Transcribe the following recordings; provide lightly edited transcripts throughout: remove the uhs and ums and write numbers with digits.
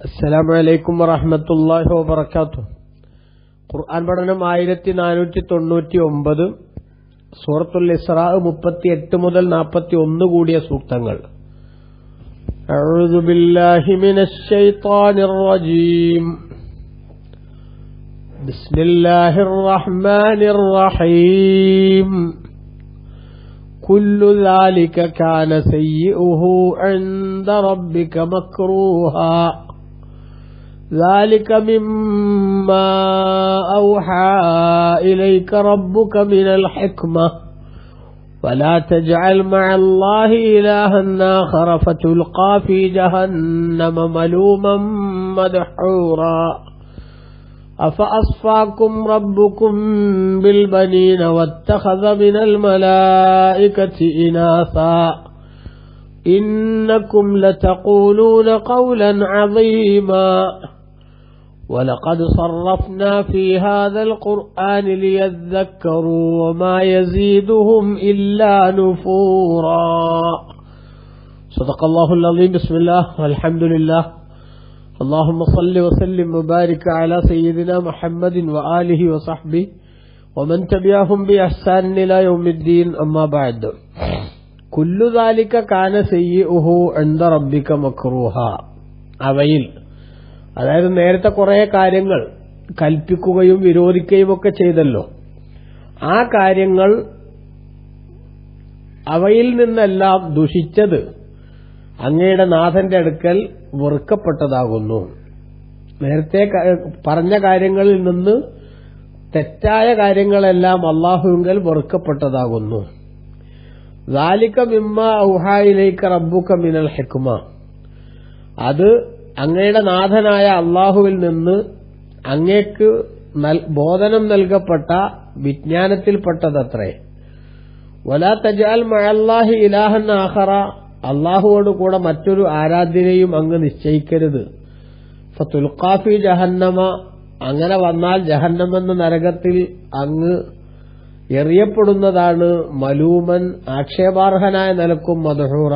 അസ്സലാമു അലൈക്കും വറഹ്മത്തുള്ളാഹി വബറകാതുഹു. ഖുർആൻ പഠനം 1499, സൂറത്തുൽ ഇസ്രാ 38 മുതൽ 41 കൂടിയ സൂക്തങ്ങൾ. അഊദു ബില്ലാഹി മിനശ് ശൈത്വാനിർ റജീം. ബിസ്മില്ലാഹിർ റഹ്മാനിർ റഹീം. كل ذلك كان سيئه عند ربك مكروها ذلك مما أوحى إليك ربك من الحكمة ولا تجعل مع الله إلها آخر فتلقى في جهنم ملوما مدحورا أفأصفاكم ربكم بالبنين واتخذ من الملائكة إناثا إنكم لتقولون قولا عظيما ولقد صرفنا في هذا القرآن ليذكروا وما يزيدهم إلا نفورا. صدق الله العظيم. بسم الله والحمد لله. اللهم صل وسلم وبارك على سيدنا محمد وآله وصحبه ومن تبعهم بإحسان إلى يوم الدين. أما بعد. كل ذلك كان سيئه عند ربك مكروها. അവയിൽ, അതായത് നേരത്തെ കുറെ കാര്യങ്ങൾ കൽപ്പിക്കുകയും വിരോധിക്കുകയും ഒക്കെ ചെയ്തല്ലോ. ആ കാര്യങ്ങൾ, അവയിൽ നിന്നെല്ലാം ദുഷിച്ചത് അങ്ങയുടെ നാഥന്റെ അടുക്കൽ വെറുക്കപ്പെട്ടതാകുന്നു. നേരത്തെ പറഞ്ഞ കാര്യങ്ങളിൽ നിന്ന് തെറ്റായ കാര്യങ്ങളെല്ലാം അല്ലാഹുവിങ്കൽ വെറുക്കപ്പെട്ടതാകുന്നു. ذَلِكَ مِمَّا أَوْحَى إِلَيْكَ رَبُّكَ مِنَ الْحِكْمَةِ. അത് അങ്ങയുടെ നാഥനായ അല്ലാഹുവിൽ നിന്ന് അങ്ങേക്ക് ബോധനം നൽകപ്പെട്ട വിജ്ഞാനത്തിൽപ്പെട്ടതത്രേ. وَلَا تَجْعَلْ مَعَ اللَّهِ إِلَٰهًا آخَرَ. അള്ളാഹുവോട് കൂടെ മറ്റൊരു ആരാധ്യനെയും അങ്ങ് നിശ്ചയിക്കരുത്. ഫതുൽഖാ ഫീ ജഹന്നമ. അങ്ങനെ വന്നാൽ ജഹന്നം എന്ന നരകത്തിൽ അങ്ങ് എറിയപ്പെടുന്നതാണ്. മലൂമൻ, ആക്ഷേപാർഹനായ നിലക്കും, മദ്ഹൂറ,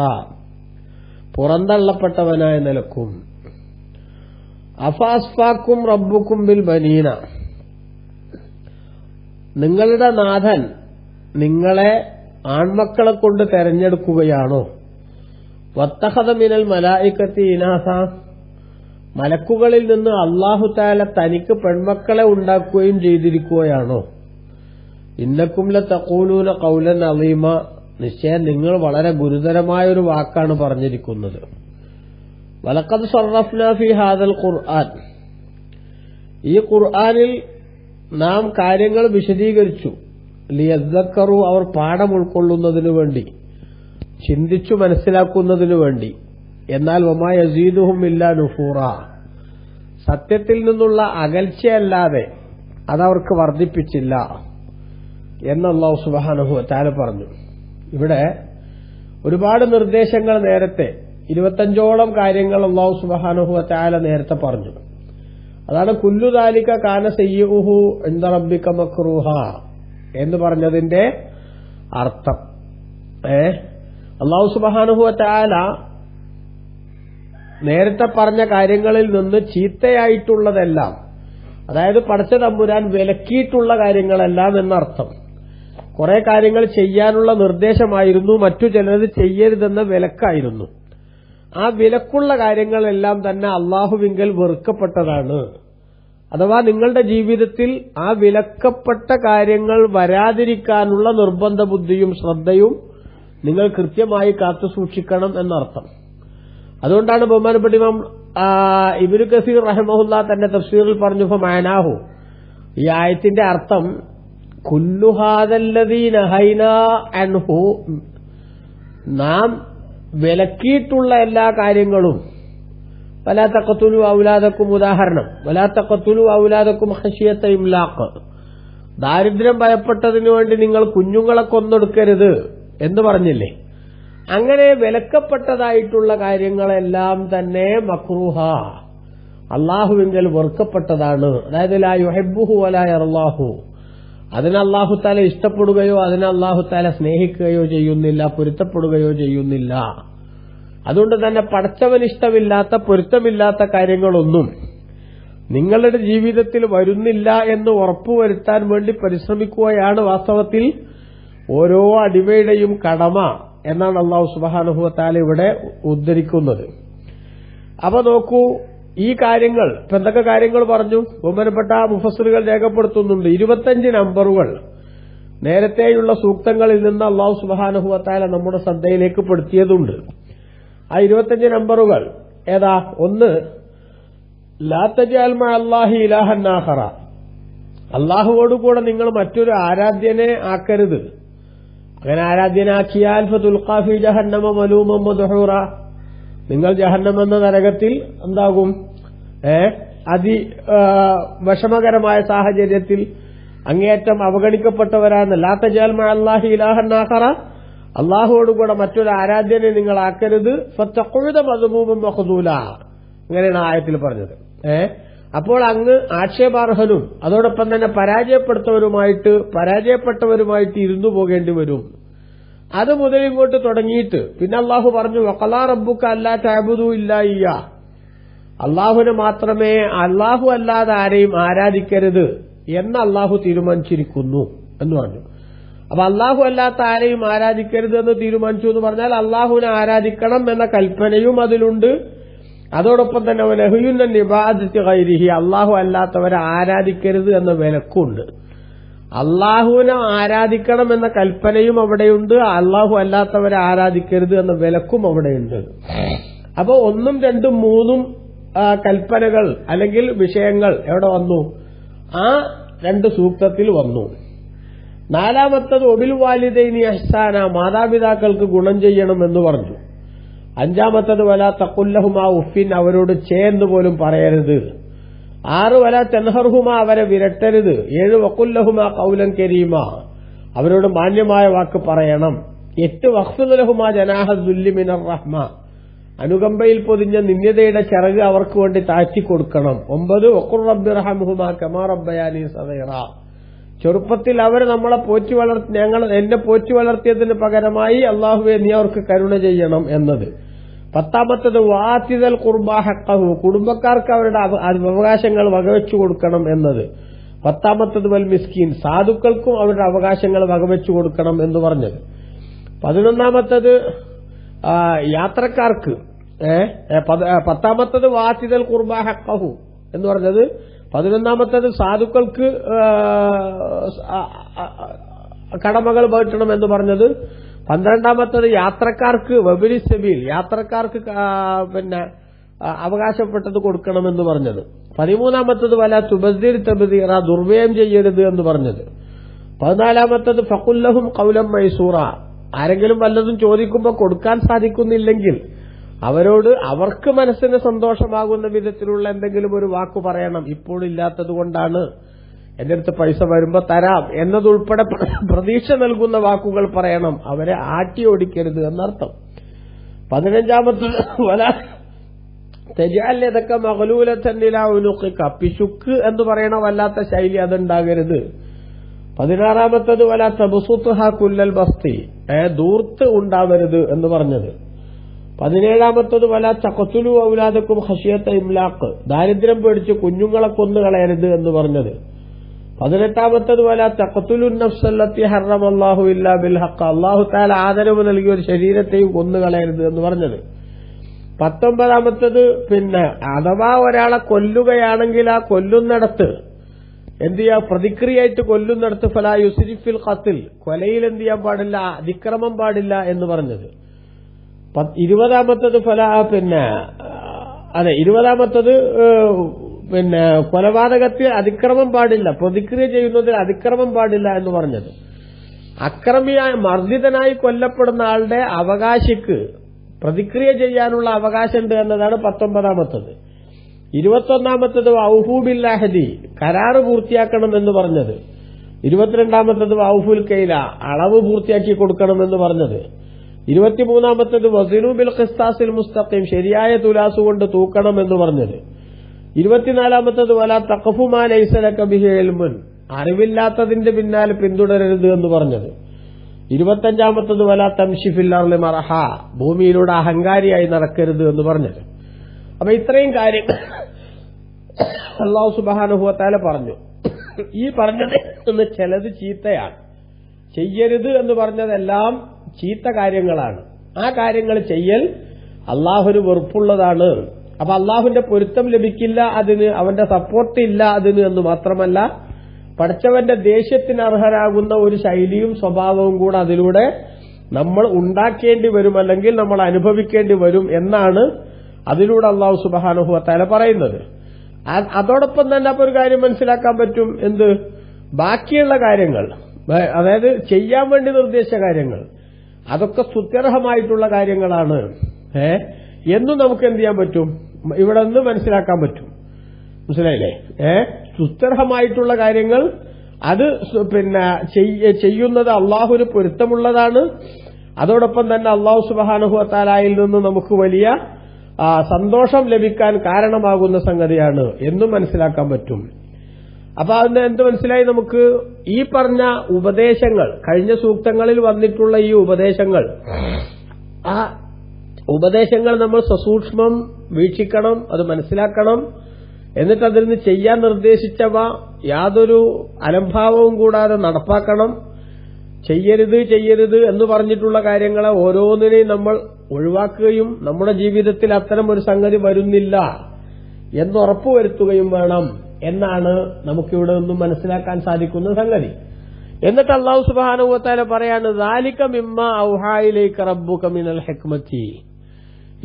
പുറന്തള്ളപ്പെട്ടവനായ നിലക്കും. അഫാസ്ഫാക്കും റബ്ബുക്കും ബിൽ ബനീന. നിങ്ങളുടെ നാഥൻ നിങ്ങളെ ആൺമക്കളെ കൊണ്ട് തെരഞ്ഞെടുക്കുകയാണോ? വത്തഖദ മിനൽ മലായികത്തി ഇനാസ. മലക്കുകളിൽ നിന്ന് അല്ലാഹു തആല തനിക്ക് പെൺമക്കളെ ഉണ്ടാക്കുകയും ചെയ്തിരിക്കുകയാണോ? ഇന്നക്കും ലതഖൂലൂന ഖൗലൻ അളീമ. നിശ്ചയം നിങ്ങൾ വളരെ ഗുരുതരമായൊരു വാക്കാണ് പറഞ്ഞിരിക്കുന്നത്. വലഖദ് സർറഫ്നാ ഫീ ഹാദൽ ഖുർആൻ. ഈ ഖുർആനിൽ നാം കാര്യങ്ങൾ വിശദീകരിച്ചു. ലിയദ്ദക്കറു, അവർ പാഠം ഉൾക്കൊള്ളുന്നതിനു വേണ്ടി, ചിന്തിച്ചു മനസ്സിലാക്കുന്നതിനു വേണ്ടി. എന്നാൽ വമാ യസീദുഹും ഇല്ലാ നുഫൂറ. സത്യത്തിൽ നിന്നുള്ള അകൽച്ചയല്ലാതെ അതവർക്ക് വർദ്ധിപ്പിച്ചില്ല എന്ന് അല്ലാഹു സുബ്ഹാനഹു വ തആല പറഞ്ഞു. ഇവിടെ ഒരുപാട് നിർദ്ദേശങ്ങൾ നേരത്തെ 25ഓളം കാര്യങ്ങൾ അല്ലാഹു സുബ്ഹാനഹു വ തആല നേരത്തെ പറഞ്ഞു. അതാണ് കുല്ലു ദാലിക കാന സയ്യിഉഹു ഇൻദ റബ്ബിക മക്റൂഹ എന്ന് പറഞ്ഞതിന്റെ അർത്ഥം. അല്ലാഹു സുബ്ഹാനഹു വ തആല നേരത്തെ പറഞ്ഞ കാര്യങ്ങളിൽ നിന്ന് ചീത്തയായിട്ടുള്ളതെല്ലാം, അതായത് പടച്ച തമ്പുരാൻ വിലക്കിയിട്ടുള്ള കാര്യങ്ങളെല്ലാം എന്നർത്ഥം. കുറെ കാര്യങ്ങൾ ചെയ്യാനുള്ള നിർദ്ദേശമായിരുന്നു, മറ്റു ചിലത് ചെയ്യരുതെന്ന വിലക്കായിരുന്നു. ആ വിലക്കുള്ള കാര്യങ്ങളെല്ലാം തന്നെ അല്ലാഹുവിങ്കൽ വെറുക്കപ്പെട്ടതാണ്. അഥവാ നിങ്ങളുടെ ജീവിതത്തിൽ ആ വിലക്കപ്പെട്ട കാര്യങ്ങൾ വരാതിരിക്കാനുള്ള നിർബന്ധ ബുദ്ധിയും ശ്രദ്ധയും നിങ്ങൾ കൃത്യമായി കാത്തു സൂക്ഷിക്കണം എന്നർത്ഥം. അതുകൊണ്ടാണ് ബഹുമാനപ്പെട്ട ഇമാം ഇബ്നു കസീർ റഹിമഹുല്ലാ തന്റെ തഫ്സീറിൽ പറഞ്ഞു, ഫമഅനാഹു, ഈ ആയത്തിന്റെ അർത്ഥം കുല്ലു ഹാദല്ലദീ നഹൈനാ അൻഹു, നാം വിലക്കിയിട്ടുള്ള എല്ലാ കാര്യങ്ങളും. വലാ തഖ്തുലു ഔലാദക്കും, ഉദാഹരണം, വലാ തഖ്തുലു ഔലാദക്കും ഖശിയത ഇംലാഖ്, ദാരിദ്ര്യം ഭയപ്പെട്ടതിനു വേണ്ടി നിങ്ങൾ കുഞ്ഞുങ്ങളെ കൊന്നൊടുക്കരുത് എന്ന് പറഞ്ഞില്ലേ? അങ്ങനെ വിലക്കപ്പെട്ടതായിട്ടുള്ള കാര്യങ്ങളെല്ലാം തന്നെ മക്രൂഹ, അല്ലാഹുവിങ്കൽ വെറുക്കപ്പെട്ടതാണ്. അതായത് ലാ യുഹിബ്ബുഹു വലാ യർളാഹു, അതിനെ അല്ലാഹു തആല ഇഷ്ടപ്പെടുകയോ അതിനെ അല്ലാഹു തആല സ്നേഹിക്കുകയോ ചെയ്യുന്നില്ല, പൊരുത്തപ്പെടുകയോ ചെയ്യുന്നില്ല. അതുകൊണ്ട് തന്നെ പടച്ചവനിഷ്ടമില്ലാത്ത പൊരുത്തമില്ലാത്ത കാര്യങ്ങളൊന്നും നിങ്ങളുടെ ജീവിതത്തിൽ വരുന്നില്ല എന്ന് ഉറപ്പുവരുത്താൻ വേണ്ടി പരിശ്രമിക്കുകയാണ് വാസ്തവത്തിൽ ഓരോ അടിമയുടെയും കടമ എന്നാണ് അല്ലാഹു സുബ്ഹാനഹു വ തആല ഇവിടെ ഉദ്ധരിക്കുന്നത്. അപ്പൊ നോക്കൂ, ഈ കാര്യങ്ങൾ ഇപ്പൊ എന്തൊക്കെ കാര്യങ്ങൾ പറഞ്ഞു ബഹുമാനപ്പെട്ട മുഫസ്സിറുകൾ രേഖപ്പെടുത്തുന്നുണ്ട്. 25 നമ്പറുകൾ നേരത്തെയുള്ള സൂക്തങ്ങളിൽ നിന്ന് അല്ലാഹു സുബ്ഹാനഹു വ തആല നമ്മുടെ ശ്രദ്ധയിലേക്ക് പെടുത്തിയതുണ്ട്. ആ 25 നമ്പറുകൾ ഏതാ? ഒന്ന്, ലാ തജഅൽ മഅല്ലാഹി ഇലാഹൻ ആഖറ, അല്ലാഹുവോടുകൂടെ നിങ്ങൾ മറ്റൊരു ആരാധ്യനെ ആക്കരുത്. അങ്ങനെ ആരാധ്യനാക്കിയാൽ ഫതുൽഖാ ഫീ ജഹന്നമ മലൂമൻ മദ്ഹൂറ, നിങ്ങൾ ജഹന്നം എന്ന നരകത്തിൽ എന്താകും? വിഷമകരമായ സാഹചര്യത്തിൽ അങ്ങേയറ്റം അവഗണിക്കപ്പെട്ടവരാണ്. ലാ തജഅൽ മഅല്ലാഹി ഇലാഹൻ ആഖറ, അല്ലാഹുവോടുകൂടെ മറ്റൊരു ആരാധ്യനെ നിങ്ങൾ ആക്കരുത്. ഫതഖഉദ മദ്മൂമൻ മഖ്ദൂല, അങ്ങനെയാണ് ആയത്തിൽ പറഞ്ഞത്. അപ്പോൾ അങ്ങ് ആക്ഷേപാർഹനും അതോടൊപ്പം തന്നെ പരാജയപ്പെട്ടവരുമായിട്ട് ഇരുന്നു പോകേണ്ടി വരും. അത് മുതൽ ഇങ്ങോട്ട് തുടങ്ങിയിട്ട് പിന്നെ അല്ലാഹു പറഞ്ഞു, വഖലാ റബ്ബുക അല്ലാ തഅബുദു ഇല്ലാ ഇയ്യാ, അല്ലാഹുവിനെ മാത്രമേ, അല്ലാഹു അല്ലാതെ ആരെയും ആരാധിക്കരുത് എന്ന് അല്ലാഹു തീരുമാനിച്ചിരിക്കുന്നു എന്ന് പറഞ്ഞു. അപ്പൊ അല്ലാഹു അല്ലാത്ത ആരെയും ആരാധിക്കരുത് എന്ന് തീരുമാനിച്ചു എന്ന് പറഞ്ഞാൽ അല്ലാഹുവിനെ ആരാധിക്കണം എന്ന കൽപ്പനയും അതിലുണ്ട്. അതോടൊപ്പം തന്നെ അല്ലാഹു അല്ലാത്തവരെ ആരാധിക്കരുത് എന്ന വിലക്കുണ്ട്. അല്ലാഹുവിനെ ആരാധിക്കണം എന്ന കൽപ്പനയും അവിടെയുണ്ട്, അല്ലാഹു അല്ലാത്തവരെ ആരാധിക്കരുത് എന്ന വിലക്കും അവിടെയുണ്ട്. അപ്പൊ 1, 2, 3 കൽപ്പനകൾ അല്ലെങ്കിൽ വിഷയങ്ങൾ എവിടെ വന്നു? ആ 2 സൂക്തത്തിൽ വന്നു. 4-മത്തത് ഒബിൽ വാലിദൈനി ഇഹ്സാന, മാതാപിതാക്കൾക്ക് ഗുണം ചെയ്യണം എന്ന് പറഞ്ഞു. 5-മത്തത് വലാ തഖുല്ലഹുമാ ഉഫിൻ, അവരോട് ചേർന്ന് പോലും പറയരുത്. 6 വലാ തൻഹർഹുമാ, അവരെ വിരട്ടരുത്. 7 വഖുല്ലഹുമാ ഖൗലൻ കരീമ, അവരോട് മാന്യമായ വാക്ക് പറയണം. 8 വഖ്ഫിദ് ലഹുമാ ജനാഹ ദുല്ലി മിനർ റഹ്മ, അനുകമ്പയിൽ പൊതിഞ്ഞ നിന്ദ്യതയുടെ ചിറക് അവർക്ക് വേണ്ടി താഴ്ത്തി കൊടുക്കണം. 9 വഖുർ റബ്ബിർഹംഹുമാ കമാ റബ്ബയാനി സഗീറ, ചെറുപ്പത്തിൽ അവർ നമ്മളെ എന്നെ പോറ്റി വളർത്തിയതിന് പകരമായി അല്ലാഹുവേ നീ അവർക്ക് കരുണ ചെയ്യണം എന്നത്. 10-മത്തത് വാതിദൽ ഖുർബാ ഹഖഹു, കുടുംബക്കാർക്ക് അവരുടെ അവകാശങ്ങൾ വകവെച്ചു കൊടുക്കണം എന്നത്. 10-മത്തത് വൽ മിസ്കീൻ, സാധുക്കൾക്കും അവരുടെ അവകാശങ്ങൾ വകവെച്ചു കൊടുക്കണം എന്ന് പറഞ്ഞത്. 11-മത്തത് യാത്രക്കാർക്ക് 10-മത്തത് വാതിദൽ ഖുർബാ ഹഖഹു എന്ന് പറഞ്ഞത്. 11-മത്തത് സാധുക്കൾക്ക് കടമകൾ വീട്ടണം എന്ന് പറഞ്ഞത്. 12-മത്തത് യാത്രക്കാർക്ക് വബിലി സബീൽ, യാത്രക്കാർക്ക് പിന്നെ അവകാശപ്പെട്ടത് കൊടുക്കണമെന്ന് പറഞ്ഞത്. 13-മത്തത് വല തുബസ്സിർ തബ്ദീറ, ദുർവ്യയം ചെയ്യരുത് എന്ന് പറഞ്ഞത്. 14-മത്തത് ഫഖുല്ലഹും ഖൗലൻ മൈസൂറ, ആരെങ്കിലും വല്ലതും ചോദിക്കുമ്പോൾ കൊടുക്കാൻ സാധിക്കുന്നില്ലെങ്കിൽ അവരോട് അവർക്ക് മനസ്സിന് സന്തോഷമാകുന്ന വിധത്തിലുള്ള എന്തെങ്കിലും ഒരു വാക്ക് പറയണം. ഇപ്പോഴില്ലാത്തത് കൊണ്ടാണ്, എന്റെ അടുത്ത് പൈസ വരുമ്പോ തരാം എന്നതുൾപ്പെടെ പ്രതീക്ഷ നൽകുന്ന വാക്കുകൾ പറയണം. അവരെ ആട്ടി ഓടിക്കരുത് എന്നർത്ഥം. 15-മത്തത് വല തജഅൽ യദക മഗ്ലൂലതൻ ഇലാ ഉനുഖിക, പിശുക്ക് എന്ന് പറയണ വല്ലാത്ത ശൈലി അതുണ്ടാകരുത്. 16-മത്തത് വല തബ്സുത്ഹാ കുല്ലൽ ബസ്തി, ദൂർത്ത് ഉണ്ടാവരുത് എന്ന് പറഞ്ഞത്. 17-മത്തത് വല തഖ്തുലു ഔലാദക്കും ഖശിയത ഇംലാഖ്, ദാരിദ്ര്യം പേടിച്ച് കുഞ്ഞുങ്ങളെ കൊന്നുകളയരുത് എന്ന് പറഞ്ഞത്. 18-മത്തത് വല തഖ്തുലുൻ നഫ്സല്ലത്തി ഹറമല്ലാഹു ഇല്ലാ ബിൽ ഹഖ്, അല്ലാഹു തആല ആദരവ് നൽകിയ ഒരു ശരീരത്തെയും കൊന്നുകളയരുത് എന്ന് പറഞ്ഞത്. 19-മത്തത് പിന്നെ അഥവാ ഒരാളെ കൊല്ലുകയാണെങ്കിൽ ആ കൊല്ലുന്നിടത്ത് എന്ത് ചെയ്യാ? പ്രതിക്രിയായിട്ട് കൊല്ലുന്നിടത്ത് ഫലാ യുസ്രിഫിൽ ഖത്ൽ, കൊലയിൽ എന്ത് ചെയ്യാൻ പാടില്ല? അതിക്രമം പാടില്ല എന്ന് പറഞ്ഞത്. 20-മത്തത് പിന്നെ കൊലപാതകത്തിൽ അതിക്രമം പാടില്ല, പ്രതിക്രിയ ചെയ്യുന്നതിൽ അതിക്രമം പാടില്ല എന്ന് പറഞ്ഞത്. അക്രമിയായ മർദ്ദിതനായി കൊല്ലപ്പെടുന്ന ആളുടെ അവകാശിക്ക് പ്രതിക്രിയ ചെയ്യാനുള്ള അവകാശമുണ്ട് എന്നതാണ് 19-മത്തത്. 21-മത്തത് ഔഫൂ ബിൽ അഹദി, കരാറ് പൂർത്തിയാക്കണം എന്ന് പറഞ്ഞത്. 22-മത്തത് ഔഫുൽ കൈല, അളവ് പൂർത്തിയാക്കി കൊടുക്കണമെന്ന് പറഞ്ഞത്. 23-മത്തത് വസിനു ബിൽ ഖിസ്താസിൽ മുസ്തഖീം, ശരിയായ തുലാസ് കൊണ്ട് തൂക്കണം എന്ന് പറഞ്ഞത്. 24-മത്തത് വലാ തഖഫു മാ ലൈസ ലക ബിഹി ഇൽമുൻ, അറിവില്ലാത്തതിന്റെ പിന്നാലെ പിന്തുടരരുത് എന്ന് പറഞ്ഞത്. 25-ാമത്തത് വലാ തംശി ഫിൽ അർളി മറഹ, ഭൂമിയിലൂടെ അഹങ്കാരിയായി നടക്കരുത് എന്ന് പറഞ്ഞത്. അപ്പൊ ഇത്രയും കാര്യങ്ങൾ അല്ലാഹു സുബ്ഹാനഹു വ തആല പറഞ്ഞു. ഈ പറഞ്ഞത് എന്ന് ചിലത് ചീത്തയാണ്, ചെയ്യരുത് എന്ന് പറഞ്ഞതെല്ലാം ചീത്ത കാര്യങ്ങളാണ്. ആ കാര്യങ്ങൾ ചെയ്യൽ അള്ളാഹുവിന് വെറുപ്പുള്ളതാണ്. അപ്പൊ അള്ളാഹുവിന്റെ പൊരുത്തം ലഭിക്കില്ല അതിന്, അവന്റെ സപ്പോർട്ട് ഇല്ല അതിന് എന്ന് മാത്രമല്ല, പടച്ചവന്റെ ദേഷ്യത്തിന് അർഹരാകുന്ന ഒരു ശൈലിയും സ്വഭാവവും കൂടെ അതിലൂടെ നമ്മൾ ഉണ്ടാക്കേണ്ടി വരും, അല്ലെങ്കിൽ നമ്മൾ അനുഭവിക്കേണ്ടി വരും എന്നാണ് അതിലൂടെ അല്ലാഹു സുബ്ഹാനഹു വ തആല പറയുന്നത്. അതോടൊപ്പം തന്നെ അപ്പൊ ഒരു കാര്യം മനസ്സിലാക്കാൻ പറ്റും, എന്ത്, ബാക്കിയുള്ള കാര്യങ്ങൾ, അതായത് ചെയ്യാൻ വേണ്ടി നിർദ്ദേശിച്ച കാര്യങ്ങൾ, അതൊക്കെ സ്തുത്യർഹമായിട്ടുള്ള കാര്യങ്ങളാണ് എന്നും നമുക്ക് എന്ത് ചെയ്യാൻ പറ്റും, ഇവിടെ നിന്ന് മനസ്സിലാക്കാൻ പറ്റും. മനസ്സിലായില്ലേ? സ്തുത്യർഹമായിട്ടുള്ള കാര്യങ്ങൾ അത് ചെയ്യുന്നത് അള്ളാഹുവിന് പൊരുത്തമുള്ളതാണ്. അതോടൊപ്പം തന്നെ അല്ലാഹു സുബ്ഹാനഹു വ തആലയിൽ നിന്ന് നമുക്ക് വലിയ സന്തോഷം ലഭിക്കാൻ കാരണമാകുന്ന സംഗതിയാണ് എന്നും മനസ്സിലാക്കാൻ പറ്റും. അപ്പൊ അതിന് എന്ത് മനസ്സിലായി നമുക്ക്? ഈ പറഞ്ഞ ഉപദേശങ്ങൾ, കഴിഞ്ഞ സൂക്തങ്ങളിൽ വന്നിട്ടുള്ള ഈ ഉപദേശങ്ങൾ, ആ ഉപദേശങ്ങൾ നമ്മൾ സസൂക്ഷ്മം വീക്ഷിക്കണം, അത് മനസ്സിലാക്കണം. എന്നിട്ട് അതിൽ നിന്ന് ചെയ്യാൻ നിർദ്ദേശിച്ചവ യാതൊരു അലംഭാവവും കൂടാതെ നടപ്പാക്കണം. ചെയ്യരുത് എന്ന് പറഞ്ഞിട്ടുള്ള കാര്യങ്ങളെ ഓരോന്നിനെയും നമ്മൾ ഒഴിവാക്കുകയും നമ്മുടെ ജീവിതത്തിൽ അത്തരം ഒരു സംഗതി വരുന്നില്ല എന്ന് ഉറപ്പുവരുത്തുകയും വേണം എന്നാണ് നമുക്കിവിടെ നിന്നും മനസ്സിലാക്കാൻ സാധിക്കുന്ന സംഗതി. എന്നിട്ട് അല്ലാഹു സുബ്ഹാനഹു വ തആല പറയാണ്, ദാലിക മിമ്മാ ഔഹാ ഇലൈക റബ്ബുക മിനൽ ഹിക്മത്തി,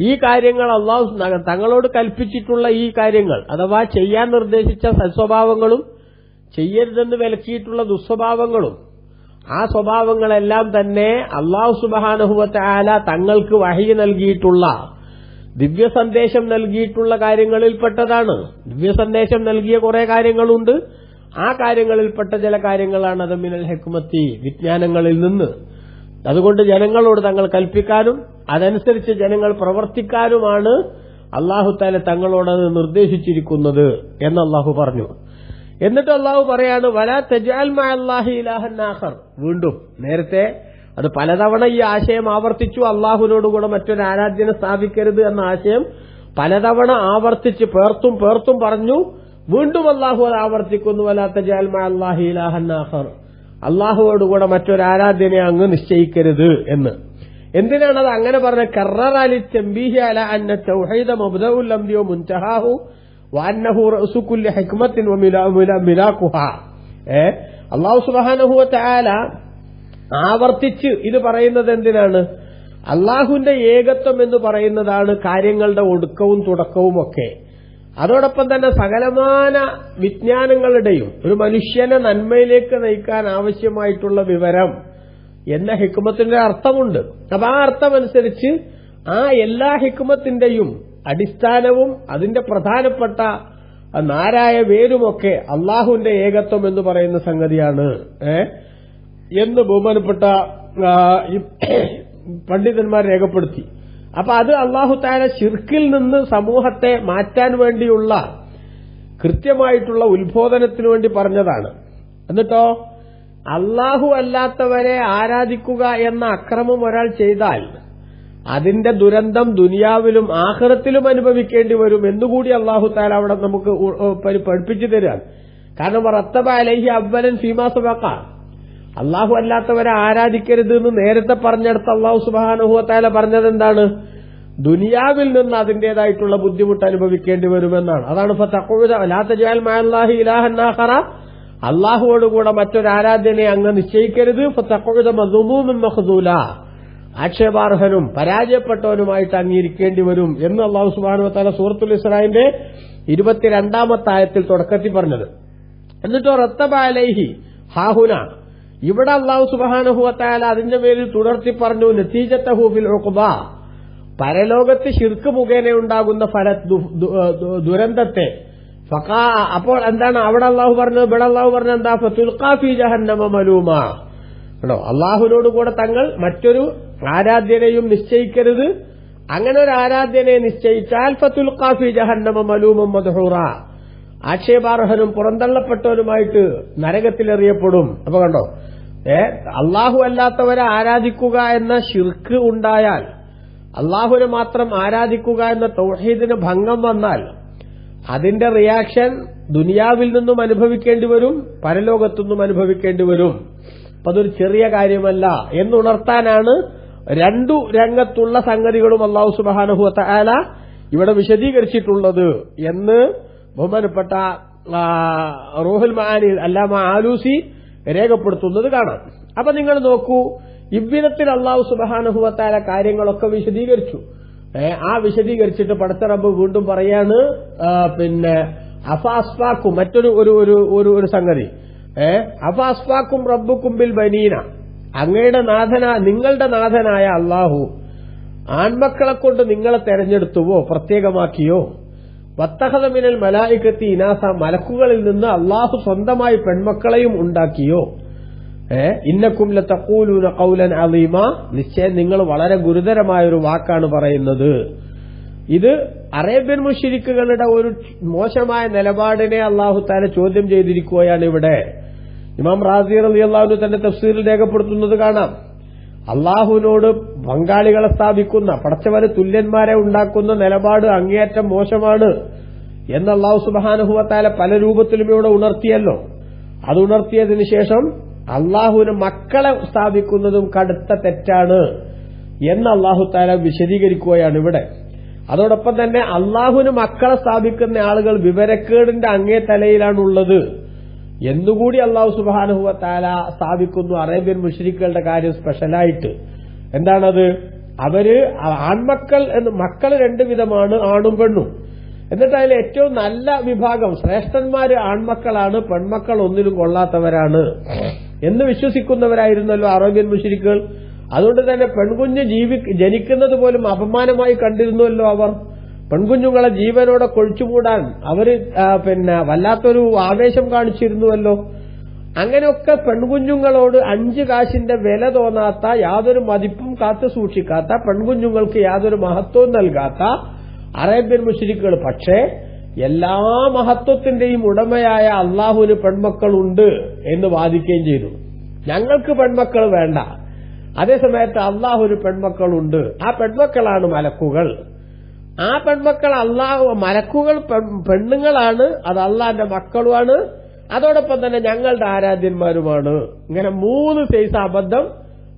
ഈ കാര്യങ്ങൾ അല്ലാഹു തങ്ങളോട് കൽപ്പിച്ചിട്ടുള്ള ഈ കാര്യങ്ങൾ, അഥവാ ചെയ്യാൻ നിർദ്ദേശിച്ച സൽസ്വഭാവങ്ങളും ചെയ്യരുതെന്ന് വിലക്കിയിട്ടുള്ള ദുസ്വഭാവങ്ങളും, ആ സ്വഭാവങ്ങളെല്ലാം തന്നെ അല്ലാഹു സുബ്ഹാനഹു വ തആല തങ്ങൾക്ക് വഹി നൽകിയിട്ടുള്ള, ദിവ്യ സന്ദേശം നൽകിയിട്ടുള്ള കാര്യങ്ങളിൽപ്പെട്ടതാണ്. ദിവ്യ സന്ദേശം നൽകിയ കുറെ കാര്യങ്ങളുണ്ട്. ആ കാര്യങ്ങളിൽപ്പെട്ട ചില കാര്യങ്ങളാണ് അത് മിനൽ ഹിക്മത്തി, വിജ്ഞാനങ്ങളിൽ നിന്ന്. അതുകൊണ്ട് ജനങ്ങളോട് തങ്ങൾ കൽപ്പിക്കാനും അതനുസരിച്ച് ജനങ്ങൾ പ്രവർത്തിക്കാനുമാണ് അല്ലാഹു തആല തങ്ങളോടത് നിർദ്ദേശിച്ചിരിക്കുന്നത് എന്ന് അല്ലാഹു പറഞ്ഞു. എന്നിട്ട് അല്ലാഹു പറയാണ്, വലാ തജ്അൽ മഅല്ലാഹി ഇലാഹൻ ആഖർ. വീണ്ടും നേരത്തെ അത് പലതവണ ഈ ആശയം ആവർത്തിച്ചു, അള്ളാഹുവിനോടുകൂടെ മറ്റൊരു ആരാധ്യനെ സ്ഥാപിക്കരുത് എന്ന ആശയം പലതവണ ആവർത്തിച്ച് പേർത്തും പറഞ്ഞു. വീണ്ടും അല്ലാഹു അത് ആവർത്തിക്കുന്നു, വലാ തജ്അൽ മഅല്ലാഹി ഇലാഹൻ ആഖർ, അള്ളാഹുവോടുകൂടെ മറ്റൊരു ആരാധ്യനെ അങ്ങ് നിശ്ചയിക്കരുത് എന്ന്. എന്തിനാണത് അങ്ങനെ പറഞ്ഞ? കററ ലി തംബീഹി അലാ അന്ന തൗഹീദ മബ്ദഉൽ അംരി വ മുൻതഹാഹു വഅന്നഹു റഅസു കുല്ലി ഹിക്മത്തിൻ വ മിലാകുഹാ. അല്ലാഹു സുബ്ഹാനഹു വ തആല ആവർത്തിച്ച് ഇത് പറയുന്നത് എന്തിനാണ്? അള്ളാഹുവിന്റെ ഏകത്വം എന്ന് പറയുന്നതാണ് കാര്യങ്ങളുടെ ഒടുക്കവും തുടക്കവും ഒക്കെ. അതോടൊപ്പം തന്നെ സകലമാന വിജ്ഞാനങ്ങളുടെയും ഒരു മനുഷ്യനെ നന്മയിലേക്ക് നയിക്കാൻ ആവശ്യമായിട്ടുള്ള വിവരം എന്ന ഹിക്മത്തിന്റെ അർത്ഥമുണ്ട്. അപ്പൊ ആ അർത്ഥമനുസരിച്ച് ആ എല്ലാ ഹിക്മത്തിന്റെയും അടിസ്ഥാനവും അതിന്റെ പ്രധാനപ്പെട്ട നാരായ വേരുമൊക്കെ അള്ളാഹുവിന്റെ ഏകത്വം എന്ന് പറയുന്ന സംഗതിയാണ് എന്ന് ബഹുമാനപ്പെട്ട പണ്ഡിതന്മാർ രേഖപ്പെടുത്തി. അപ്പൊ അത് അല്ലാഹു തആല ശിർക്കിൽ നിന്ന് സമൂഹത്തെ മാറ്റാൻ വേണ്ടിയുള്ള കൃത്യമായിട്ടുള്ള ഉത്ബോധനത്തിനു വേണ്ടി പറഞ്ഞതാണ്. എന്നിട്ടോ അല്ലാഹു അല്ലാത്തവരെ ആരാധിക്കുക എന്ന അക്രമം ഒരാൾ ചെയ്താൽ അതിന്റെ ദുരന്തം ദുനിയാവിലും ആഖിറത്തിലും അനുഭവിക്കേണ്ടി വരും എന്നുകൂടി അല്ലാഹു തആല അവിടെ നമുക്ക് പഠിപ്പിച്ചു തരാണ്. കാരണം റത്തബ അലൈഹി അവ്വലൻ ഫീമാ സബഖ, അല്ലാഹു അല്ലാത്തവരെ ആരാധിക്കരുത് എന്ന് നേരത്തെ പറഞ്ഞെടുത്ത് അല്ലാഹു സുബ്ഹാനഹു വ തആല പറഞ്ഞത് എന്താണ്? ദുനിയാവിൽ നിന്ന് അതിന്റേതായിട്ടുള്ള ബുദ്ധിമുട്ട് അനുഭവിക്കേണ്ടി വരുമെന്നാണ്. അതാണ് ഫതഖൂദ ലാ തജഅൽ മഅല്ലാഹി ഇലാഹൻ ആഖറ, അല്ലാഹുവോടുകൂടെ മറ്റൊരു ആരാധ്യനെ അങ്ങ് നിശ്ചയിക്കരുത്. ഫതഖൂദ മദ്മൂമൻ മഖ്ദൂല, ആക്ഷേപാർഹനും പരാജയപ്പെട്ടവനുമായിട്ട് അംഗീകരിക്കേണ്ടി വരും എന്ന് അല്ലാഹു സുബ്ഹാനഹു വ തആല സൂറത്തുൽ ഇസ്രാഇന്റെ 22-ാമത്തെ ആയത്തിൽ തുടക്കത്തിൽ പറഞ്ഞത്. എന്നിട്ടോ റത്തബ അലൈഹി ഹാഹുന, ഇവിടെ അല്ലാഹു സുബ്ഹാനഹു വ തആല അതിന്റെ പേരിൽ തുടർത്തി പറഞ്ഞു നതീജതഹു ഫിൽ ഉഖബ, പരലോകത്ത് ശിർക്ക് മുഖേന ഉണ്ടാകുന്ന ദുരന്തത്തെ. അപ്പോൾ എന്താണ് അവിടെ അല്ലാഹു പറഞ്ഞത്? ഇവിടെ അല്ലാഹു പറഞ്ഞത് എന്താ? ഫതുൽഖാ ഫീ ജഹന്നമ മലൂമ. കേട്ടോ, അല്ലാഹുവിനോട് കൂടെ തങ്ങൾ മറ്റൊരു ആരാധ്യനെയും നിശ്ചയിക്കരുത്. അങ്ങനെ ഒരു ആരാധ്യനെ നിശ്ചയിച്ചാൽ ഫതുൽഖാ ഫീ ജഹന്നമ മലൂമൻ മദ്ഹൂറ, ആക്ഷേപാർഹനും പുറന്തള്ളപ്പെട്ടവനുമായിട്ട് നരകത്തിലെറിയപ്പെടും. അപ്പൊ കണ്ടോ, അള്ളാഹു അല്ലാത്തവരെ ആരാധിക്കുക എന്ന ശിർക്ക് ഉണ്ടായാൽ, അള്ളാഹുവിനെ മാത്രം ആരാധിക്കുക എന്ന തൗഹീദിന് ഭംഗം വന്നാൽ അതിന്റെ റിയാക്ഷൻ ദുനിയാവിൽ നിന്നും അനുഭവിക്കേണ്ടി വരും, പരലോകത്തുനിന്നും അനുഭവിക്കേണ്ടി വരും. അപ്പൊ അതൊരു ചെറിയ കാര്യമല്ല എന്നുണർത്താനാണ് രണ്ടു രംഗത്തുള്ള സംഗതികളും അല്ലാഹു സുബ്ഹാനഹു വ തആല ഇവിടെ വിശദീകരിച്ചിട്ടുള്ളത് എന്ന് ബഹുമാനപ്പെട്ട റൂഹുൽ മആനി അല്ലാമ ആലൂസി രേഖപ്പെടുത്തുന്നത് കാണാം. അപ്പൊ നിങ്ങൾ നോക്കൂ, ഇவ்விധത്തിൽ അല്ലാഹു സുബ്ഹാനഹു വ തആല കാര്യങ്ങളൊക്കെ വിശദീകരിച്ചു. ആ വിശദീകരിച്ചിട്ട് പടച്ച റബ്ബ് വീണ്ടും പറയാണ്, അഫാസ്ഫാക്കും മറ്റൊരു ഒരു സംഗതി, അഫാസ്ഫാക്കും റബ്ബുക്കും ബിൽ ബനീന, നിങ്ങളുടെ നാഥനായ അള്ളാഹു ആൺമക്കളെ കൊണ്ട് നിങ്ങളെ തെരഞ്ഞെടുത്തുവോ, പ്രത്യേകമാക്കിയോ, വത്തഖദ മിനൽ മലായികത്തി ഇനാസ, മലക്കുകളിൽ നിന്ന് അള്ളാഹു സ്വന്തമായി പെൺമക്കളെയും ഉണ്ടാക്കിയോ, ഇന്നക്കും ലതഖൂലൂന ഖൗലൻ അളീമ, നിശ്ചയം നിങ്ങൾ വളരെ ഗുരുതരമായൊരു വാക്കാണ് പറയുന്നത്. ഇത് അറേബ്യൻ മുശ്രിക്കുകളുടെ ഒരു മോശമായ നിലപാടിനെ അല്ലാഹു തആല ചോദ്യം ചെയ്തിരിക്കുകയാണ് ഇവിടെ. ഇമാം റാസി റളിയല്ലാഹു അൻഹു തന്റെ തഫ്സീറിൽ രേഖപ്പെടുത്തുന്നത് കാണാം, അള്ളാഹുവിനോട് പങ്കാളികളെ സ്ഥാപിക്കുന്ന, പടച്ചവന് തുല്യന്മാരെ ഉണ്ടാക്കുന്ന നിലപാട് അങ്ങേയറ്റം മോശമാണ് എന്ന് അല്ലാഹു സുബ്ഹാനഹു വ തആല പല രൂപത്തിലും ഇവിടെ ഉണർത്തിയല്ലോ. അത് ഉണർത്തിയതിനു ശേഷം അള്ളാഹുവിന് മക്കളെ സ്ഥാപിക്കുന്നതും കടുത്ത തെറ്റാണ് എന്ന് അല്ലാഹു തആല വിശദീകരിക്കുകയാണ് ഇവിടെ. അതോടൊപ്പം തന്നെ അള്ളാഹുവിന് മക്കളെ സ്ഥാപിക്കുന്ന ആളുകൾ വിവരക്കേടിന്റെ അങ്ങേ തലയിലാണുള്ളത് എന്നുകൂടി അല്ലാഹു സുബ്ഹാനഹു വ തആല സ്ഥാപിക്കുന്നു. അറേബ്യൻ മുശ്രിക്കുകളുടെ കാര്യം സ്പെഷ്യലായിട്ട് എന്താണത്? അവര് മക്കൾ രണ്ടു വിധമാണ്, ആണും പെണ്ണും. എന്നിട്ട് അതിൽ ഏറ്റവും നല്ല വിഭാഗം ശ്രേഷ്ഠന്മാര് ആൺമക്കളാണ്, പെൺമക്കൾ ഒന്നിലും കൊള്ളാത്തവരാണ് എന്ന് വിശ്വസിക്കുന്നവരായിരുന്നല്ലോ അറേബ്യൻ മുശ്രിക്കുകൾ. അതുകൊണ്ട് തന്നെ പെൺകുഞ്ഞ് ജനിക്കുന്നത് പോലും അപമാനമായി കണ്ടിരുന്നുവല്ലോ അവർ. പെൺകുഞ്ഞുങ്ങളെ ജീവനോടെ കൊഴിച്ചുകൂടാൻ അവര് വല്ലാത്തൊരു ആവേശം കാണിച്ചിരുന്നുവല്ലോ. അങ്ങനെയൊക്കെ പെൺകുഞ്ഞുങ്ങളോട് 5 കാശിന്റെ വില തോന്നാത്ത, യാതൊരു മതിപ്പും കാത്തു സൂക്ഷിക്കാത്ത, പെൺകുഞ്ഞുങ്ങൾക്ക് യാതൊരു മഹത്വവും നൽകാത്ത അറേബ്യൻ മുശ്രിക്കുകൾ പക്ഷേ എല്ലാ മഹത്വത്തിന്റെയും ഉടമയായ അള്ളാഹുവിന് പെൺമക്കളുണ്ട് എന്ന് വാദിക്കുകയും ചെയ്തു. ഞങ്ങൾക്ക് പെൺമക്കൾ വേണ്ട, അതേസമയത്ത് അള്ളാഹുവിന് പെൺമക്കളുണ്ട്, ആ പെൺമക്കളാണ് മലക്കുകൾ. ആ പെൺമക്കൾ മലക്കുകൾ പെണ്ണുങ്ങളാണ്, അത് അള്ളാന്റെ മക്കളുമാണ്, അതോടൊപ്പം തന്നെ ഞങ്ങളുടെ ആരാധ്യന്മാരുമാണ്. ഇങ്ങനെ 3 സൈസ് അബദ്ധം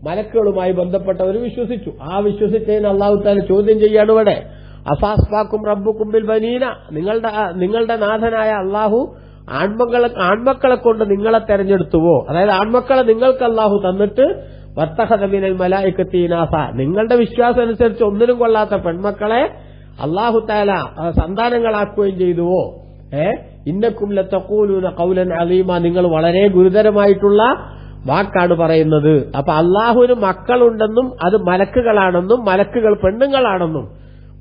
മലക്കുകളുമായി ബന്ധപ്പെട്ടവർ വിശ്വസിച്ചു. ആ വിശ്വസിച്ചതിന് അള്ളാഹു തആല ചോദ്യം ചെയ്യാണ് ഇവിടെ, അഫാസ്ഫാക്കും റബ്ബുക്കും ബിൽ ബനീന, നിങ്ങളുടെ നാഥനായ അള്ളാഹു ആൺമക്കളെ കൊണ്ട് നിങ്ങളെ തെരഞ്ഞെടുത്തുവോ, അതായത് ആൺമക്കളെ നിങ്ങൾക്ക് അള്ളാഹു തന്നിട്ട് വത്തഖദ മിനൽ മലായികത്തി ഇനാസ, നിങ്ങളുടെ വിശ്വാസം അനുസരിച്ച് ഒന്നിനും കൊള്ളാത്ത പെൺമക്കളെ അള്ളാഹു തആല സന്താനങ്ങളാക്കുകയും ചെയ്തുവോ. ഇന്നക്കും ലതഖൂലൂന ഖൗലൻ അളീമ, നിങ്ങൾ വളരെ ഗുരുതരമായിട്ടുള്ള വാക്കാണ് പറയുന്നത്. അപ്പൊ അള്ളാഹുവിന് മക്കളുണ്ടെന്നും അത് മലക്കുകളാണെന്നും മലക്കുകൾ പെണ്ണുങ്ങളാണെന്നും,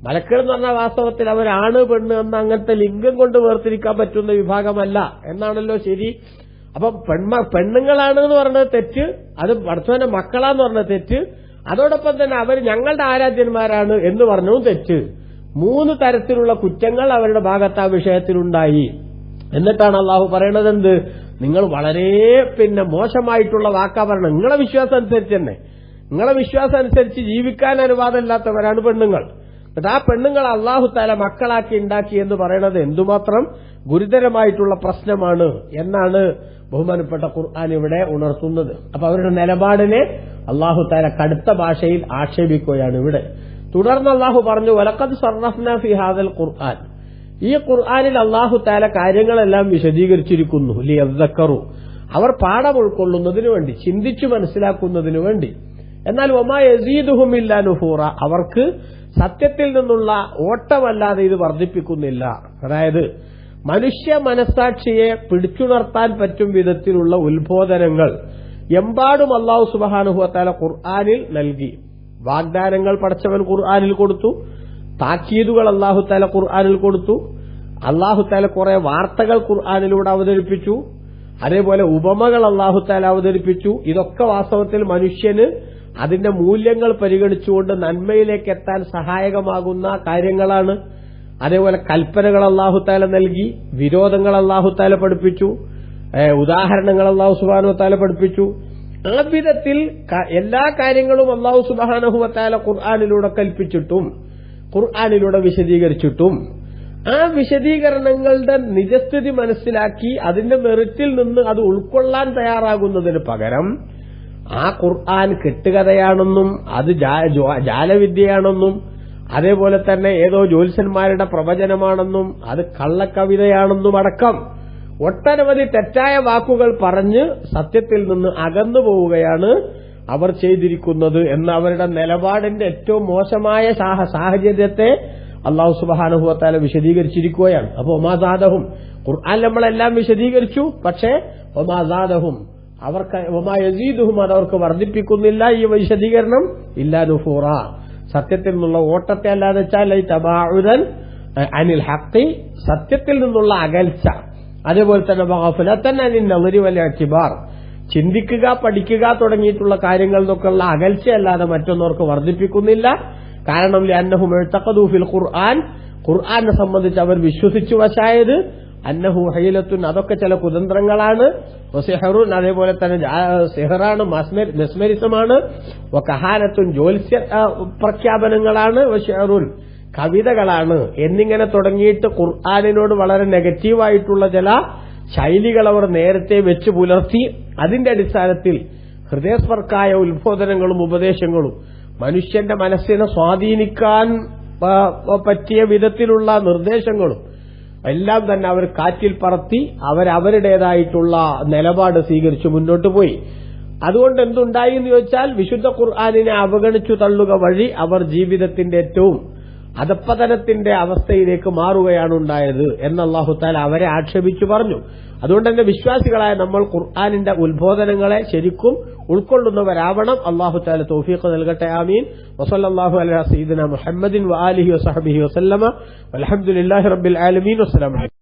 മലക്കുകൾ എന്ന് പറഞ്ഞാൽ വാസ്തവത്തിൽ അവരാണ് പെണ്ണ് എന്ന അങ്ങനത്തെ ലിംഗം കൊണ്ട് വേർതിരിക്കാൻ പറ്റുന്ന വിഭാഗമല്ല എന്നാണല്ലോ ശരി. അപ്പം പെണ്ണുങ്ങളാണ് എന്ന് പറഞ്ഞത് തെറ്റ്, അത് പടച്ചവന്റെ മക്കളാന്ന് പറഞ്ഞത് തെറ്റ്, അതോടൊപ്പം തന്നെ അവർ ഞങ്ങളുടെ ആരാധ്യന്മാരാണ് എന്ന് പറഞ്ഞതും തെറ്റ്. 3 തരത്തിലുള്ള കുറ്റങ്ങൾ അവരുടെ ഭാഗത്ത് ആ വിഷയത്തിലുണ്ടായി. എന്നിട്ടാണ് അള്ളാഹു പറയണത് എന്ത്? നിങ്ങൾ വളരെ മോശമായിട്ടുള്ള വാക്കാ പറയണം. നിങ്ങളെ വിശ്വാസം അനുസരിച്ച് തന്നെ, നിങ്ങളെ വിശ്വാസം അനുസരിച്ച് ജീവിക്കാൻ അനുവാദമില്ലാത്തവരാണ് പെണ്ണുങ്ങൾ. എന്നിട്ട് ആ പെണ്ണുങ്ങൾ അള്ളാഹു തആല മക്കളാക്കി ഉണ്ടാക്കി എന്ന് പറയുന്നത് എന്തുമാത്രം ഗുരുതരമായിട്ടുള്ള പ്രശ്നമാണ് എന്നാണ് ബഹുമാനപ്പെട്ട ഖുർആൻ ഇവിടെ ഉണർത്തുന്നത്. അപ്പൊ അവരുടെ നിലപാടിനെ അള്ളാഹു തആല കടുത്ത ഭാഷയിൽ ആക്ഷേപിക്കുകയാണ് ഇവിടെ. തുടർന്ന് അള്ളാഹു പറഞ്ഞു, വലഖദ് സർറഫ്നാ ഫി ഹാദൽ ഖുർആൻ, ഈ ഖുർആനിൽ അള്ളാഹു തആല കാര്യങ്ങളെല്ലാം വിശദീകരിച്ചിരിക്കുന്നു. ലിയദ്ദക്കറു, അവർ പാഠം ഉൾക്കൊള്ളുന്നതിനു വേണ്ടി, ചിന്തിച്ചു മനസ്സിലാക്കുന്നതിനു വേണ്ടി. എന്നാൽ വമാ യസീദുഹും ഇല്ലാ നുഫൂറ, അവർക്ക് സത്യത്തിൽ നിന്നുള്ള ഓട്ടമല്ലാതെ ഇത് വർദ്ധിപ്പിക്കുന്നില്ല. അതായത് മനുഷ്യ മനസ്സാക്ഷിയെ പിടിച്ചുണർത്താൻ പറ്റും വിധത്തിലുള്ള ഉത്ബോധനങ്ങൾ എമ്പാടും അല്ലാഹു സുബ്ഹാനഹു വ തആല ഖുർആനിൽ നൽകി. വാഗ്ദാനങ്ങൾ പടച്ചവൻ ഖുർആനിൽ കൊടുത്തു, താക്കീതുകൾ അല്ലാഹു തആല ഖുർആനിൽ കൊടുത്തു, അല്ലാഹു തആല കുറെ വാർത്തകൾ ഖുർആനിലൂടെ അവതരിപ്പിച്ചു, അതേപോലെ ഉപമകൾ അല്ലാഹു തആല അവതരിപ്പിച്ചു. ഇതൊക്കെ വാസ്തവത്തിൽ മനുഷ്യന് അതിന്റെ മൂല്യങ്ങൾ പരിഗണിച്ചുകൊണ്ട് നന്മയിലേക്ക് എത്താൻ സഹായകമാകുന്ന കാര്യങ്ങളാണ്. അതേപോലെ കൽപ്പനകൾ അല്ലാഹു തആല നൽകി, വിരോധങ്ങൾ അല്ലാഹു തആല പഠിപ്പിച്ചു, ഉദാഹരണങ്ങൾ അല്ലാഹു സുബ്ഹാനഹു വ തആല പഠിപ്പിച്ചു. ആ വിധത്തിൽ എല്ലാ കാര്യങ്ങളും അല്ലാഹു സുബ്ഹാനഹു വ തആല ഖുർആനിലൂടെ കൽപ്പിച്ചിട്ടും ഖുർആനിലൂടെ വിശദീകരിച്ചിട്ടും ആ വിശദീകരണങ്ങളുടെ നിജസ്ഥിതി മനസ്സിലാക്കി അതിന്റെ മെറിറ്റിൽ നിന്ന് അത് ഉൾക്കൊള്ളാൻ തയ്യാറാകുന്നതിന് പകരം ആ ഖുർആൻ കെട്ടുകഥയാണെന്നും അത് ജാലവിദ്യയാണെന്നും അതേപോലെ തന്നെ ഏതോ ജ്യോത്സ്യന്മാരുടെ പ്രവചനമാണെന്നും അത് കള്ളക്കവിതയാണെന്നും അടക്കം ഒട്ടനവധി തെറ്റായ വാക്കുകൾ പറഞ്ഞ് സത്യത്തിൽ നിന്ന് അകന്നു പോവുകയാണ് അവർ ചെയ്തിരിക്കുന്നത് എന്ന അവരുടെ നിലപാടിന്റെ ഏറ്റവും മോശമായ സാഹചര്യത്തെ അല്ലാഹു സുബ്ഹാനഹു വ തആല വിശദീകരിച്ചിരിക്കുകയാണ്. അപ്പോൾ ഒമാസാദഹും ഖുർആൻ നമ്മളെല്ലാം വിശദീകരിച്ചു, പക്ഷേ ഒമാസാദഹും അവർക്ക് ഒമാ യസീദുഹും അതവർക്ക് വർദ്ധിപ്പിക്കുന്നില്ല ഈ വിശദീകരണം ഇല്ലാ നുഫൂറ, സത്യത്തിൽ നിന്നുള്ള ഓട്ടത്തെ അല്ലാതെ വെച്ചാൽ തബാഉദൻ അനിൽ ഹഖി, സത്യത്തിൽ നിന്നുള്ള അകൽച്ച, അതേപോലെ തന്നെ ഗഫലതൻ അനിൻ നളരി വൽ ഇഅ്തിബാർ, ചിന്തിക്കുക പഠിക്കുക തുടങ്ങിയിട്ടുള്ള കാര്യങ്ങൾ നിന്നൊക്കെയുള്ള അകൽച്ചയല്ലാതെ മറ്റൊന്നവർക്ക് വർദ്ധിപ്പിക്കുന്നില്ല. കാരണം ലഅന്നഹും ഇഅ്തഖദു ഫിൽ ഖുർആൻ, ഖുർആനെ സംബന്ധിച്ച് അവർ വിശ്വസിച്ചു വശായത് അന്നഹു ഹൈലത്തുൻ, അതൊക്കെ ചില കുതന്ത്രങ്ങളാണ്, വസിഹറുൻ, അതേപോലെ തന്നെ സിഹറാണ്, മെസ്മരിസമാണ്, വകഹാനത്തുൻ, ജ്യോത്സ്യ പ്രഖ്യാപനങ്ങളാണ്, വശിഹറുൻ, കവിതകളാണ് എന്നിങ്ങനെ തുടങ്ങിയിട്ട് ഖുർആനിനോട് വളരെ നെഗറ്റീവായിട്ടുള്ള ചില ശൈലികൾ അവർ നേരത്തെ വെച്ചു പുലർത്തി. അതിന്റെ അടിസ്ഥാനത്തിൽ ഹൃദയസ്പർക്കായ ഉത്ബോധനങ്ങളും ഉപദേശങ്ങളും മനുഷ്യന്റെ മനസ്സിനെ സ്വാധീനിക്കാൻ പറ്റിയ വിധത്തിലുള്ള നിർദ്ദേശങ്ങളും എല്ലാം തന്നെ അവർ കാറ്റിൽ പറത്തി അവരുടേതായിട്ടുള്ള നിലപാട് സ്വീകരിച്ചു മുന്നോട്ട് പോയി. അതുകൊണ്ട് എന്തുണ്ടായി എന്ന് ചോദിച്ചാൽ വിശുദ്ധ ഖുർആനിനെ അവഗണിച്ചു തള്ളുക വഴി അവർ ജീവിതത്തിന്റെ ഏറ്റവും അധപ്പതനത്തിന്റെ അവസ്ഥയിലേക്ക് മാറുകയാണ് ഉണ്ടായത് എന്ന് അല്ലാഹു തആല അവരെ ആക്ഷേപിച്ചു പറഞ്ഞു. അതുകൊണ്ട് തന്നെ വിശ്വാസികളായ നമ്മൾ ഖുർആനിന്റെ ഉത്ബോധനങ്ങളെ ശരിക്കും ഉൾക്കൊള്ളുന്നവരാവണം. അല്ലാഹു തആല തൗഫീഖ് നൽകട്ടെ. ആമീൻ. വസല്ലല്ലാഹു അലാ സയ്യിദിനാ മുഹമ്മദിൻ വആലിഹി വസഹ്ബിഹി വസല്ലമ വൽഹംദുലില്ലാഹി റബ്ബിൽ ആലമീൻ. വസ്സലാമു അലൈക്കും.